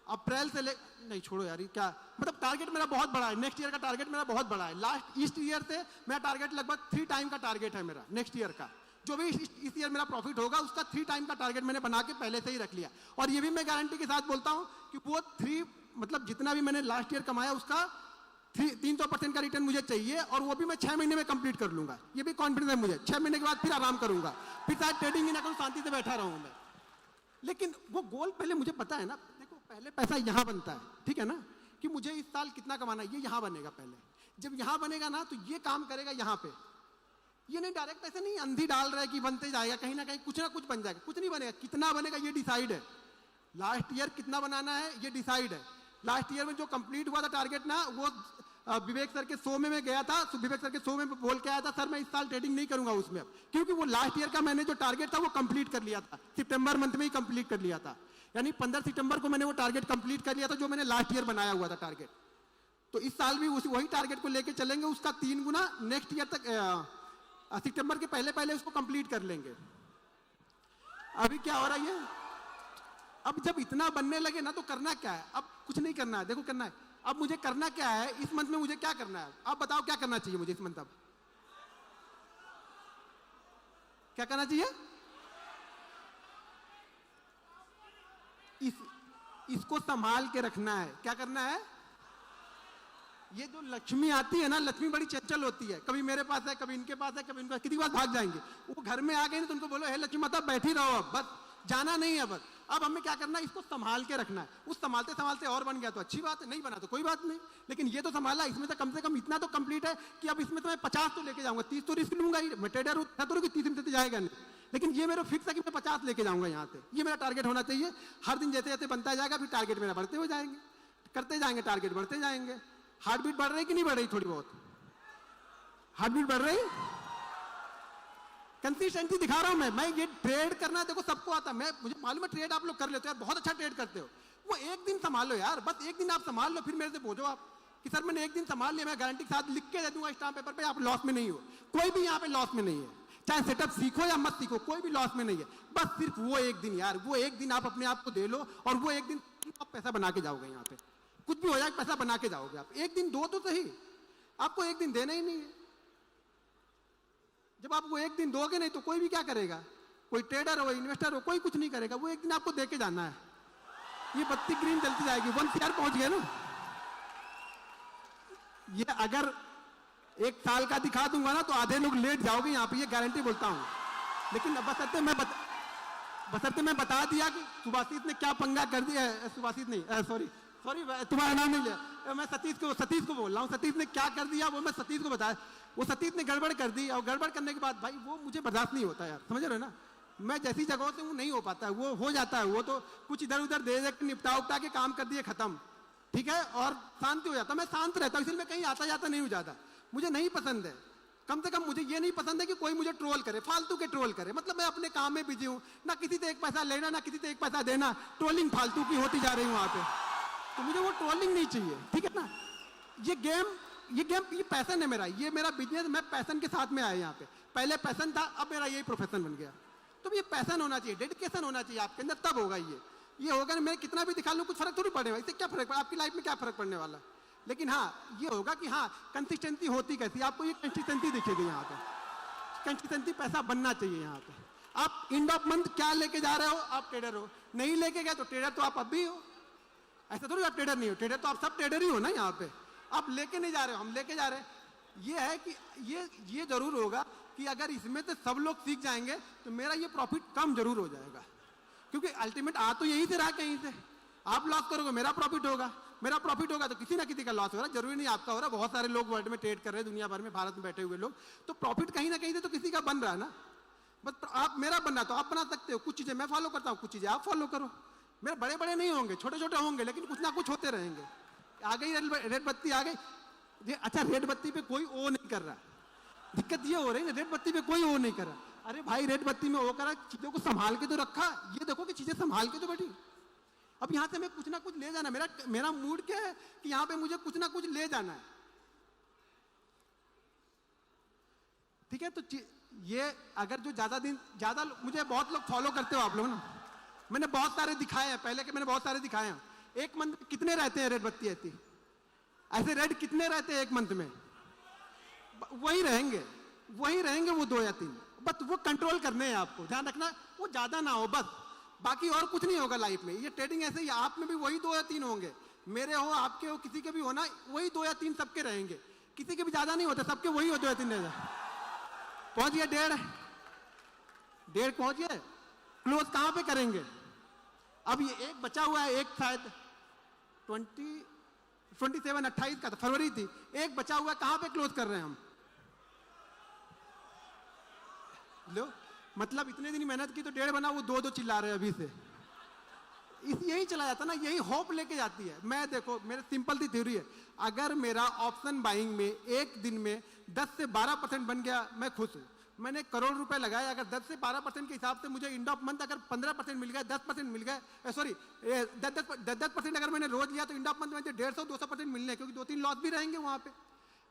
अप्रैल से नहीं छोड़ो यार, ये क्या मतलब, टारगेट मेरा बहुत बड़ा है, नेक्स्ट ईयर का टारगेट मेरा बहुत बड़ा है। लास्ट इस ईयर से मेरा टारगेट लगभग 3 टाइम का टारगेट है मेरा, नेक्स्ट ईयर का जो भी इस ईयर मेरा प्रॉफिट होगा उसका 3 टाइम का टारगेट मैंने बना के पहले से ही रख लिया। और ये भी मैं गारंटी के साथ बोलता हूँ कि वो 3 मतलब जितना भी मैंने लास्ट ईयर कमाया उसका 300% का रिटर्न मुझे चाहिए, और वो भी मैं 6 महीने में कंप्लीट कर लूंगा। ये भी कॉन्फिडेंस है मुझे, 6 महीने के बाद फिर आराम करूंगा, फिर शायद ट्रेडिंग ही ना करूं, शांति से बैठा रहूं मैं। लेकिन वो गोल पहले मुझे पता है ना, देखो पहले पैसा यहां बनता है, ठीक है ना, कि मुझे इस साल कितना कमाना है, ये यहां बनेगा पहले। जब यहां बनेगा ना तो ये काम करेगा यहां पे, ये नहीं डायरेक्ट ऐसे नहीं अंधी डाल रहा है कि बनते जाएगा, कहीं ना कहीं कुछ ना कुछ बन जाएगा। कुछ नहीं बनेगा, कितना बनेगा ये डिसाइड है, लास्ट ईयर कितना बनाना है ये डिसाइड है। लास्ट ईयर में जो कंप्लीट हुआ था टारगेट ना, वो विवेक सर के शो में मैं गया था, विवेक सर के शो में बोल के आया था, सर मैं इस साल ट्रेडिंग नहीं करूंगा उसमें अब, क्योंकि वो लास्ट ईयर का मैंने जो टारगेट था वो कंप्लीट कर लिया था, सितंबर मंथ में ही कंप्लीट कर लिया था। यानी 15 सितंबर को मैंने वो टारगेट कंप्लीट कर लिया था जो मैंने लास्ट ईयर बनाया हुआ था टारगेट। तो इस साल भी वही टारगेट को लेके चलेंगे, उसका 3 गुना नेक्स्ट ईयर तक, सितंबर के पहले पहले उसको कंप्लीट कर लेंगे। अभी क्या हो रहा है, अब जब इतना बनने लगे ना तो करना क्या है, अब कुछ नहीं करना है, देखो करना है, अब मुझे करना क्या है इस मंथ में, मुझे क्या करना है, आप बताओ क्या करना चाहिए मुझे इस मंथ, अब क्या करना चाहिए, इसको संभाल के रखना है। क्या करना है, ये जो लक्ष्मी आती है ना, लक्ष्मी बड़ी चंचल होती है, कभी मेरे पास है, कभी इनके पास है, कभी इनके पास, कितनी बार भाग जाएंगे। वो घर में आ गए ना तो उनको बोलो हे लक्ष्मी माता बैठी रहो, अब बस जाना नहीं है, बस अब हमें क्या करना है, इसको संभाल के रखना है। उस संभालते संभालते और बन गया तो अच्छी बात है, नहीं बना तो कोई बात नहीं, लेकिन ये तो संभाला, इसमें तो कम से कम इतना तो कंप्लीट है कि अब इसमें तो मैं 50 तो लेके जाऊंगा, 30 तो रिस्क लूंगा ही, मैं ट्रेडर हूं तो 30 में तो जाएगा नहीं, लेकिन ये मेरा फिक्स है कि मैं 50 लेके जाऊंगा यहाँ से, ये मेरा टारगेट होना चाहिए। हर दिन जैसे जैसे बनता जाएगा फिर टारगेट मेरा बढ़ते हो जाएंगे, करते जाएंगे, टारगेट बढ़ते जाएंगे। हार्ट बीट बढ़ रही कि नहीं बढ़ रही, थोड़ी बहुत हार्ट बीट बढ़ रही, कंसिस्टेंसी दिखा रहा हूं मैं ये ट्रेड करना देखो सबको आता है, मुझे मालूम है ट्रेड आप लोग कर लेते हो यार, बहुत अच्छा ट्रेड करते हो, वो एक दिन संभालो यार, बस एक दिन आप संभाल लो, फिर मेरे से पूछो आप कि सर मैंने एक दिन संभाल लिया, मैं गारंटी के साथ लिख के दे दूंगा स्टाम्प पेपर पे, आप लॉस में नहीं हो, कोई भी यहाँ पे लॉस में नहीं है, चाहे सेटअप सीखो या मत सीखो, कोई भी लॉस में नहीं है। बस सिर्फ वो एक दिन यार, वो एक दिन आप अपने आप को दे लो, और वो एक दिन आप पैसा बना के जाओगे, यहाँ पे कुछ भी हो जाए पैसा बना के जाओगे आप, एक दिन दो तो सही, आपको एक दिन देना ही नहीं है। जब आप वो एक दिन दोगे नहीं तो कोई भी क्या करेगा, कोई ट्रेडर हो, इन्वेस्टर हो, कोई कुछ नहीं करेगा, वो एक दिन आपको देके जाना है। ये बत्ती ग्रीन जलती जाएगी, 1 CR पहुंच गए ना, ये अगर 1 साल का दिखा दूंगा ना तो आधे लोग लेट जाओगे यहाँ पे, ये गारंटी बोलता हूँ। लेकिन बसरते मैं बता दिया कि सुभाषित ने क्या पंगा कर दिया, सुभाषित नहीं सॉरी तुम्हारा नाम नहीं लिया, मैं सतीश को बोल रहा हूँ, सतीश ने क्या कर दिया वो मैं सतीश को बताया, वो सतीश ने गड़बड़ कर दी, और गड़बड़ करने के बाद भाई वो मुझे बर्दाश्त नहीं होता यार, समझ रहे हो ना, मैं जैसी जगहों से वो नहीं हो पाता है, वो हो जाता है, वो तो कुछ इधर उधर दे के निपटा उपटा के काम कर दिए खत्म, ठीक है, और शांति हो जाता, मैं शांत रहता हूँ, इसलिए मैं कहीं आता जाता नहीं हूँ ज्यादा, मुझे नहीं पसंद है। कम से कम मुझे ये नहीं पसंद है कि कोई मुझे ट्रोल करे, फालतू के ट्रोल करे। मतलब मैं अपने काम में बिजी हूँ, ना किसी से एक पैसा लेना ना किसी से एक पैसा देना, ट्रोलिंग फालतू की होती जा रही हूँ वहाँ पे। तो मुझे वो ट्रोलिंग नहीं चाहिए, ठीक है ना। ये पैशन है मेरा, ये मेरा बिजनेस, मैं पैशन के साथ में आया यहाँ पे। पहले पैशन था, अब मेरा यही प्रोफेशन बन गया। तो ये पैशन होना चाहिए, डेडिकेशन होना चाहिए आपके अंदर, तब होगा ये होगा। मैं कितना भी दिखा लूँ कुछ फर्क थोड़ी पड़ेगा, इससे क्या फर्क, आपकी लाइफ में क्या फर्क पड़ने वाला है। लेकिन हाँ ये होगा कि हाँ कंसिस्टेंसी होती कैसी, आपको ये कंसिस्टेंसी दिखेगी यहाँ पे। कंसिस्टेंसी पैसा बनना चाहिए यहाँ पे। आप एंड ऑफ मंथ क्या लेके जा रहे हो, आप ट्रेडर हो, नहीं लेके गए तो ट्रेडर तो आप अब भी हो, ऐसा थोड़ी आप ट्रेडर नहीं हो, ट्रेडर तो आप सब ट्रेडर ही हो ना यहाँ पे। आप लेके नहीं जा रहे हो, हम लेके जा रहे हैं। ये है कि ये जरूर होगा कि अगर इसमें से सब लोग सीख जाएंगे तो मेरा ये प्रॉफिट कम जरूर हो जाएगा, क्योंकि अल्टीमेट आ तो यहीं से रहा, कहीं से। आप लॉस करोगे मेरा प्रॉफिट होगा, मेरा प्रॉफिट होगा तो किसी ना किसी का लॉस हो रहा है, जरूरी नहीं आपका हो रहा। बहुत सारे लोग वर्ल्ड में ट्रेड कर रहे हैं, दुनिया भर में, भारत में बैठे हुए लोग, तो प्रॉफिट कहीं ना कहीं से तो किसी का बन रहा है ना। बस आप मेरा बनना तो आप बना सकते हो, कुछ चीजें मैं फॉलो करता हूँ, कुछ चीजें आप फॉलो करो। मेरे बड़े बड़े नहीं होंगे, छोटे छोटे होंगे, लेकिन कुछ ना कुछ होते रहेंगे। आ गई रेड बत्ती आ गई, अच्छा रेड बत्ती पे कोई ओ नहीं कर रहा, दिक्कत ये हो रही है रेड बत्ती पे कोई ओ नहीं कर रहा। अरे भाई रेड बत्ती में ओ करा, चीजों को संभाल के तो रखा, ये देखो कि चीजें संभाल के तो बैठी। अब यहाँ से मैं कुछ ना कुछ ले जाना, मेरा मूड क्या है कि यहाँ पे मुझे कुछ ना कुछ ले जाना है, ठीक है। तो ये अगर जो ज्यादा मुझे बहुत लोग फॉलो करते हो आप लोग ना, मैंने बहुत सारे दिखाए हैं, पहले के मैंने बहुत सारे दिखाए हैं। एक मंथ कितने रहते हैं रेड बत्ती ऐसे रेड कितने रहते हैं एक मंथ में? वही रहेंगे वो 2 या 3, बस वो कंट्रोल करने हैं आपको, ध्यान रखना वो ज्यादा ना हो, बस बाकी और कुछ नहीं होगा लाइफ में। ये ट्रेडिंग ऐसे ही, आप में भी वही 2 या 3 होंगे, मेरे हो, आपके हो, किसी के भी होना, वही 2 या 3 सबके रहेंगे, किसी के भी ज्यादा नहीं होते, सबके वही हो 2 या 3 रहेगा। पहुंच गया 1.5 पहुंच गया, क्लोज कहां पे करेंगे? अब ये एक बचा हुआ है, एक शायद 28 का था, फरवरी थी, एक बचा हुआ है, कहां पे क्लोज कर रहे हैं हम? लो मतलब इतने दिन मेहनत की तो 1.5 बना, वो 2 चिल्ला रहे हैं अभी से। यही चला जाता ना, यही होप लेके जाती है। मैं देखो, मेरे सिंपल सी थ्योरी है, अगर मेरा ऑप्शन बाइंग में एक दिन में 10 से 12% बन गया, मैं खुश हूं। मैंने करोड़ रुपए लगाए, अगर 10 से 12% के हिसाब से मुझे एंड ऑफ मंथ अगर 15% मिल गया, 10% मिल गया, सॉरी 10% अगर मैंने रोज लिया तो एंड ऑफ मंथ में 150-200% मिलने, क्योंकि 2-3 लॉस भी रहेंगे वहां पे।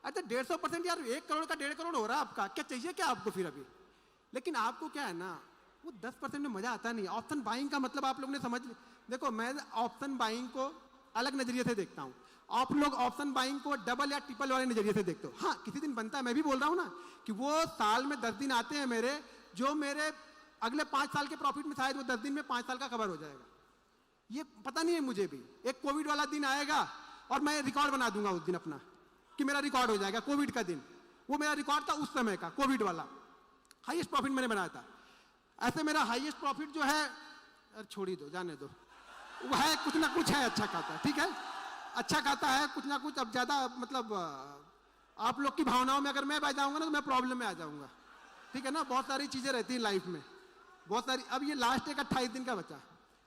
अच्छा 150% यार, 1 करोड़ का 1.5 करोड़ हो रहा है आपका, क्या चाहिए क्या आपको फिर अभी? लेकिन आपको क्या है ना, वो 10% में मजा आता नहीं। ऑप्शन बाइंग का मतलब आप लोग ने समझ, देखो मैं ऑप्शन बाइंग को अलग नजरिए से देखता हूं, आप लोग ऑप्शन बाइंग को डबल या ट्रिपल वाले नजरिए से देखते हो। हाँ किसी दिन बनता है, मैं भी बोल रहा हूं ना कि वो साल में 10 दिन आते हैं मेरे, जो मेरे अगले 5 साल के प्रॉफिट में शायद वो 10 दिन में 5 साल का कवर हो जाएगा। ये पता नहीं है मुझे भी। एक कोविड वाला दिन आएगा और मैं रिकॉर्ड बना दूंगा उस दिन अपना, कि मेरा रिकॉर्ड हो जाएगा कोविड का दिन। वो मेरा रिकॉर्ड था उस समय का, कोविड वाला हाईएस्ट प्रॉफिट मैंने बनाया था। ऐसे मेरा हाईएस्ट प्रॉफिट जो है, छोड़ ही दो, जाने दो, वो है कुछ ना कुछ है अच्छा खाता, ठीक है, अच्छा खाता है कुछ ना कुछ। अब ज्यादा मतलब आप लोग की भावनाओं में अगर मैं बह जाऊंगा ना तो मैं प्रॉब्लम में आ जाऊंगा, ठीक है ना। बहुत सारी चीजें रहती हैं लाइफ में, बहुत सारी। अब ये लास्ट एक 28 दिन का बचा,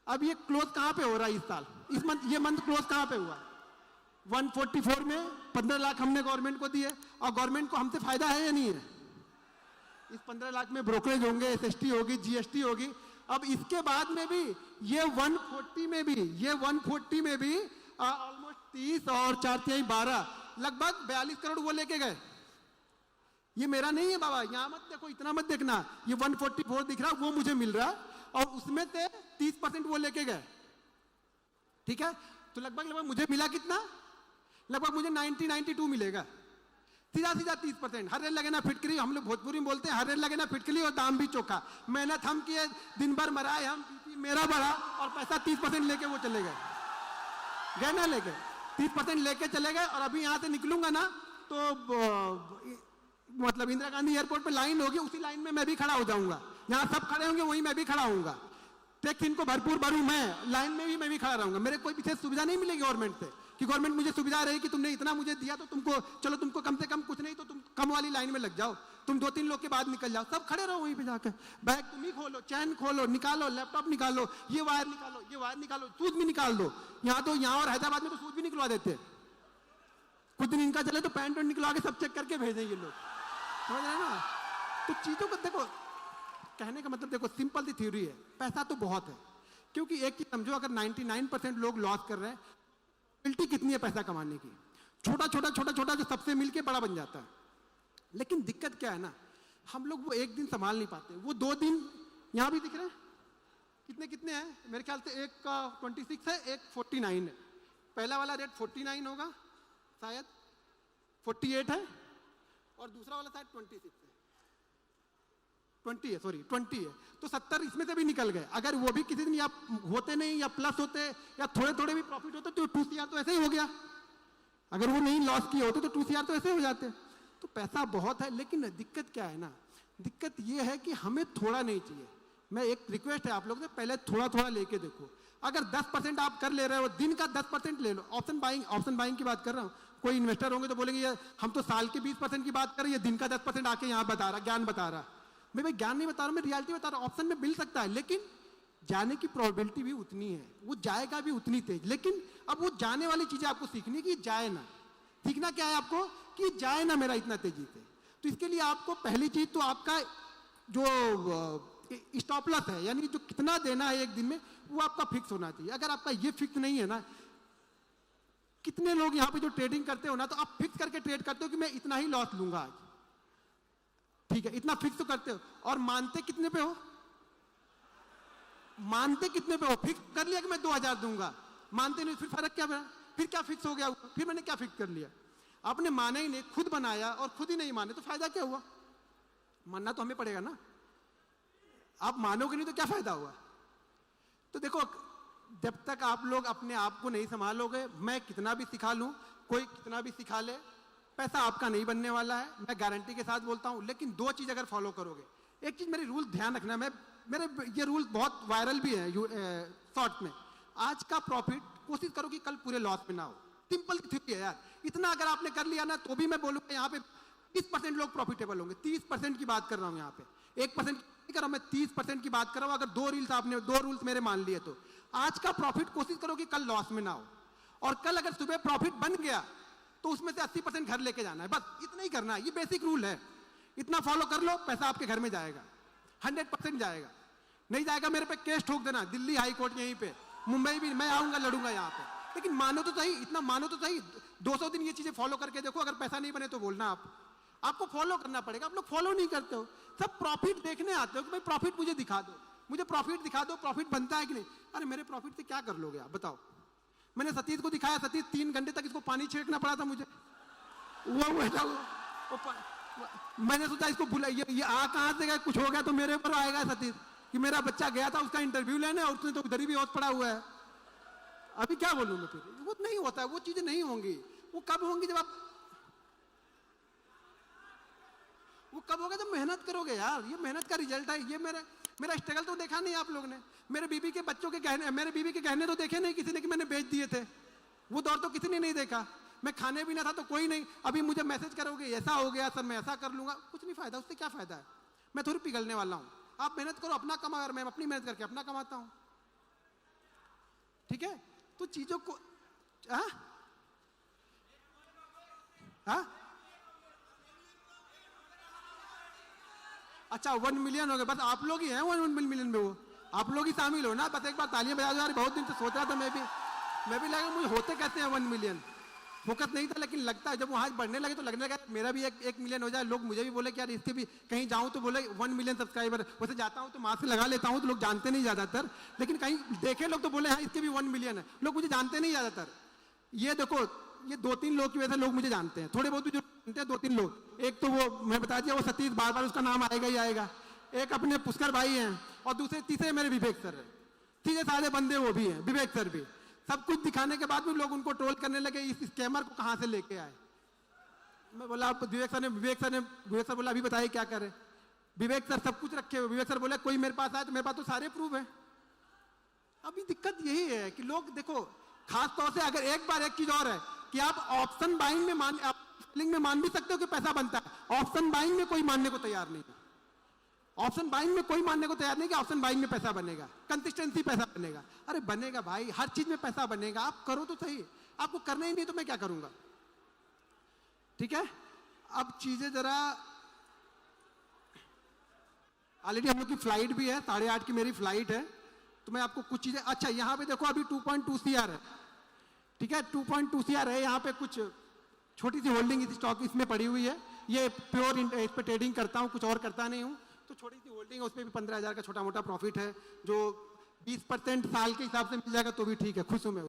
अब ये क्लोज कहां पे हो रहा है इस साल, इस मंथ, ये मंथ क्लोज कहां पे हुआ? 144 में 15 लाख हमने गवर्नमेंट को दिए, और गवर्नमेंट को हमसे फायदा है या नहीं है? इस 15 लाख में ब्रोकरेज होंगे, एसएसटी होगी, जीएसटी होगी। अब इसके बाद में भी ये 140 में भी, ये 140 में भी ऑलमोस्ट 30 और 4 तिहाई 12, लगभग 42 करोड़ वो लेके गए। ये मेरा नहीं है बाबा, यहां मत देखो, इतना मत देखना, ये 144 दिख रहा, वो मुझे मिल रहा, और उसमें से 30% वो लेके गए, ठीक है। तो लगभग मुझे मिला कितना? लगभग मुझे 92 मिलेगा, सीधा 30%। हर रेल लगे ना फिटकरी, हम लोग भोजपुरी में बोलते हैं, हर रेल लगे ना फिटकरी और दाम भी चोखा। मेहनत हम किए, दिन भर मराए हम, मेरा बढ़ा, और पैसा 30% लेके वो चले गए ना, लेके 30% लेके चले गए। और अभी यहाँ से निकलूंगा ना तो मतलब इंदिरा गांधी एयरपोर्ट पे लाइन होगी, उसी लाइन में मैं भी खड़ा हो जाऊंगा, यहाँ सब खड़े होंगे वहीं मैं भी खड़ा होऊंगा। टैक्स इनको भरपूर भरूं, मैं लाइन में भी मैं भी खड़ा रहूंगा। मेरे कोई विशेष सुविधा नहीं मिलेगी गवर्नमेंट से, कि गवर्नमेंट मुझे सुविधा रही कि तुमने इतना मुझे दिया तो तुमको, चलो तुमको कम से कम कुछ नहीं तो तुम कम वाली लाइन में लग जाओ, तुम 2-3 लोग के बाद निकल जाओ, सब खड़े रहो वहीं पे जाकर। बैग तुम ही खोलो, चैन खोलो, निकालो, लैपटॉप निकालो, ये वायर निकालो, ये वायर निकालो, सूद भी निकाल दो। यहाँ तो, यहाँ और हैदराबाद में तो सूद भी निकलवा देते, कुछ दिन इनका चले तो पैंट निकलवा के सब चेक करके भेजें ये लोग, समझ रहे हैं ना? तो चीजों को देखो, कहने का मतलब देखो, सिंपल सी थ्योरी है, पैसा तो बहुत है, क्योंकि एक चीज समझो, अगर 99% लोग लॉस कर रहे हैं, प्रोबेबिलिटी कितनी है पैसा कमाने की? छोटा छोटा छोटा छोटा जो सबसे मिलके बड़ा बन जाता है। लेकिन दिक्कत क्या है ना, हम लोग वो एक दिन संभाल नहीं पाते, वो 2 दिन। यहां भी दिख रहे हैं कितने कितने हैं, मेरे ख्याल से एक का 26 है, एक 49 है। पहला वाला रेट 49 होगा शायद, 48 है, और दूसरा वाला शायद 26 है, 20 है, सॉरी 20 है। तो 70 इसमें से भी निकल गए। अगर वो भी किसी दिन या होते नहीं या प्लस होते या थोड़े थोड़े भी प्रॉफिट होते तो 2 CR तो ऐसे ही हो गया। अगर वो नहीं लॉस किए होते तो 2 CR तो ऐसे हो जाते। तो पैसा बहुत है, लेकिन दिक्कत क्या है ना, दिक्कत ये है कि हमें थोड़ा नहीं चाहिए। मैं एक रिक्वेस्ट है आप लोग से, पहले थोड़ा थोड़ा लेके देखो। अगर 10% आप कर ले रहे हो, दिन का 10% ले लो। ऑप्शन बाइंग की बात कर रहा हूँ। कोई इन्वेस्टर होंगे तो बोलेंगे यार हम तो साल के 20% की बात कर रहे हैं, दिन का 10% आके यहाँ बता रहा, ज्ञान बता रहा। मैं भाई ज्ञान नहीं बता रहा, मैं रियलिटी बता रहा हूँ। ऑप्शन में मिल सकता है, लेकिन जाने की प्रोबेबिलिटी भी उतनी है, वो जाएगा भी उतनी तेज। लेकिन अब वो जाने वाली चीजें आपको सीखनी कि जाए ना। सीखना क्या है आपको कि जाए ना मेरा इतना तेजी से। तो इसके लिए आपको पहली चीज तो आपका जो स्टॉप लॉस है, यानी जो कितना देना है एक दिन में, वो आपका फिक्स होना चाहिए। अगर आपका ये फिक्स नहीं है ना, कितने लोग यहाँ पे जो ट्रेडिंग करते हो ना, तो आप फिक्स करके ट्रेड करते हो कि मैं इतना ही लॉस लूंगा आज, ठीक है, इतना फिक्स तो करते हो। और मानते कितने पे हो? मानते कितने पे हो? फिक्स कर लिया कि मैं 2000 दूंगा, मानते नहीं, फिर फर्क क्या पड़ा? फिर क्या फिक्स हो गया? फिर मैंने क्या फिक्स कर लिया? आपने माना ही नहीं, खुद बनाया और खुद ही नहीं माने, तो फायदा क्या हुआ? मानना तो हमें पड़ेगा ना। आप मानोगे नहीं तो क्या फायदा हुआ? तो देखो, जब तक आप लोग अपने आप को नहीं संभालोगे, मैं कितना भी सिखा लूं, कोई कितना भी सिखा ले, पैसा आपका नहीं बनने वाला है, मैं गारंटी के साथ बोलता हूं। लेकिन 2 चीज अगर फॉलो करोगे, एक चीज मेरी रूल ध्यान रखना, मेरे ये रूल बहुत वायरल भी है शॉर्ट में। आज का प्रॉफिट कोशिश करो कि कल पूरे लॉस में ना हो। सिंपल थ्योरी है यार। इतना अगर आपने कर लिया ना, तो भी मैं बोलूंगा यहाँ पे 30% लोग प्रॉफिटेबल होंगे। 30% की बात कर रहा हूँ यहाँ पे, 1% नहीं कर रहा हूं मैं, 30% की बात कर रहा हूं। अगर 2 रूल्स मेरे मान लिए, तो आज का प्रॉफिट कोशिश करो कि कल लॉस में ना हो। और कल अगर सुबह प्रॉफिट बन गया तो उसमें से 80% घर लेके जाना है, बस इतना ही करना है। ये बेसिक रूल है, इतना फॉलो कर लो, पैसा आपके घर में जाएगा, 100% जाएगा। नहीं जाएगा मेरे पे केस ठोक देना, दिल्ली हाई कोर्ट यहीं पे, मुंबई भी मैं आऊंगा, लड़ूंगा यहाँ पे। लेकिन मानो तो सही, इतना मानो तो सही। 200 दिन ये चीजें फॉलो करके देखो, अगर पैसा नहीं बने तो बोलना। आपको फॉलो करना पड़ेगा। आप लोग फॉलो नहीं करते हो, सब प्रॉफिट देखने आते हो कि भाई प्रॉफिट मुझे दिखा दो, मुझे प्रॉफिट दिखा दो, प्रॉफिट बनता है कि नहीं। अरे मेरे प्रॉफिट से क्या कर लोगे आप बताओ? मैंने सतीश को दिखाया, सतीश 3 घंटे तक इसको पानी छिड़कना पड़ा था मुझे। मैंने सोचा इसको भूला, ये आ कहां से गया, कुछ हो गया तो मेरे ऊपर आएगा सतीश कि मेरा बच्चा गया था उसका इंटरव्यू लेने और उसने तो उधर ही भी होश पड़ा हुआ है। अभी क्या बोलूं मैं? फिर वो नहीं होता है, वो चीजें नहीं होंगी। वो कब होंगी? जब आप, वो कब होगा? जब मेहनत करोगे यार। ये मेहनत का रिजल्ट है। ये मेरा स्ट्रगल तो देखा नहीं आप लोग ने। मेरे बीबी के बच्चों के गहने, मेरे बीबी के गहने तो देखे नहीं किसी ने कि मैंने बेच दिए थे। वो दौर तो किसी ने नहीं देखा। मैं खाने भी ना था तो कोई नहीं। अभी मुझे मैसेज करोगे ऐसा हो गया सर, मैं ऐसा कर लूंगा, कुछ नहीं फायदा। उससे क्या फायदा है? मैं थोड़ी पिघलने वाला हूं। आप मेहनत करो, अपना कमा, और मैं अपनी मेहनत करके अपना कमाता हूं, ठीक है? तो चीजों को अच्छा 1 मिलियन हो गए, बस आप लोग ही हैं 1 मिलियन में। वो आप लोग ही शामिल हो ना। बस एक बार तालियां बजा दो यार। बहुत दिन से सोच रहा था मैं भी लगा मुझे होते कहते हैं 1 मिलियन। फोकस नहीं था, लेकिन लगता है जब वहां बढ़ने लगे तो लगने लगा मेरा भी 1 मिलियन हो जाए। लोग मुझे भी बोले कि यार इसके भी कहीं जाऊं तो बोले 1 मिलियन सब्सक्राइबर। वैसे जाता हूं तो मास्क लगा लेता हूं तो लोग जानते नहीं ज्यादातर, लेकिन कहीं देखे लोग तो बोले हाँ इसके भी 1 मिलियन है। लोग मुझे जानते नहीं ज्यादातर। ये देखो, ये 2-3 लोग की वजह से लोग मुझे जानते हैं। थोड़े बहुत भी जो जानते हैं 2-3 लोग। एक तो वो मैं बता दिया, वो सतीश, बार बार उसका नाम आएगा ही आएगा। एक अपने पुष्कर भाई हैं, और तीसरे मेरे विवेक सर है। सीधे साधे बंदे वो भी हैं, विवेक सर भी। सब कुछ दिखाने के बाद भी लोग उनको ट्रोल करने लगे, इस स्कैमर को कहां से लेके आए। मैं बोला विवेक सर बोला अभी बताइए क्या करे। विवेक सर सब कुछ रखे हुए। विवेक सर बोला कोई मेरे पास आए तो मेरे पास तो सारे प्रूफ है। अभी दिक्कत यही है कि लोग देखो, खास तौर से अगर एक बार एक चीज और है कि आप ऑप्शन बाइंग में मान भी सकते हो कि पैसा बनता है। ऑप्शन बाइंग में कोई मानने को तैयार नहीं है। ऑप्शन बाइंग में कोई मानने को तैयार नहीं कि ऑप्शन बाइंग में पैसा बनेगा, कंसिस्टेंसी पैसा बनेगा। अरे बनेगा भाई, हर चीज में पैसा बनेगा। आप करो तो सही। आपको करना ही नहीं तो मैं क्या करूंगा, ठीक है? अब चीजें जरा ऑलरेडी हम लोग की फ्लाइट भी है, 8:30 की मेरी फ्लाइट है, तो मैं आपको कुछ चीजें, अच्छा यहाँ पे देखो अभी 2.2 CR है, ठीक है, 2.2 CR है, यहाँ पे कुछ छोटी सी होल्डिंग इस स्टॉक इसमें पड़ी हुई है, ये प्योर इस पे ट्रेडिंग करता हूँ, कुछ और करता नहीं हूँ, तो छोटी सी होल्डिंग है, उस पर भी 15,000 का छोटा मोटा प्रॉफिट है, जो 20% साल के हिसाब से मिल जाएगा तो भी ठीक है, खुश हूँ मैं।